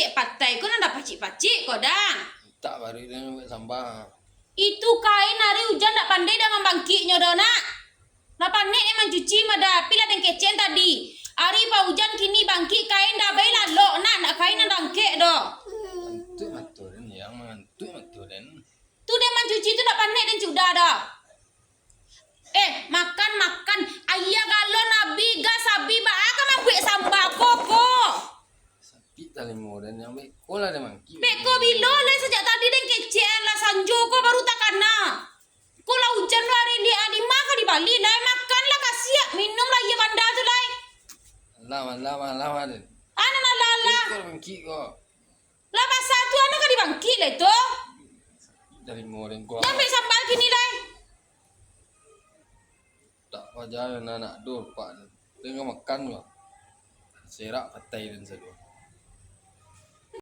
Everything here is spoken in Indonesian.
cek patai kau nanda pacik-pacik kau dah. Tak baru dia buat sampah. Itu kain hari hujan tak pandai dah membangkitnya dah nak. Nak pandai emang cuci mah dah. Pila dan kecen tadi. Hari pa hujan kini bangkit kain dah bayi lalok nak kain nang dangkek dah. Mantuk maturan yang mantuk maturan. Tu dia mencuci tu nak pandai dan sudah dah. Makan. Ayah galon nabi gas sabi ba ka mabuik sambal koko. Sakit tali modan yang baik. Kola dia mangki. Beko bilo lah sejak tadi dan kecen lah sanjo ko baru tak kena. Ko lah hujan lah hari dia di maka di Bali lah makan lah kasih minum lah ya banda tu lah. Lama dia. Ana na lala. Kau mangki kau. Lah pasal tu ana ka di bangki lah tu. Dari modan kau. Sampai sambal kini lah. Tak wajar anak dor pak. Tengah makan kau. Serak patai dan sedua.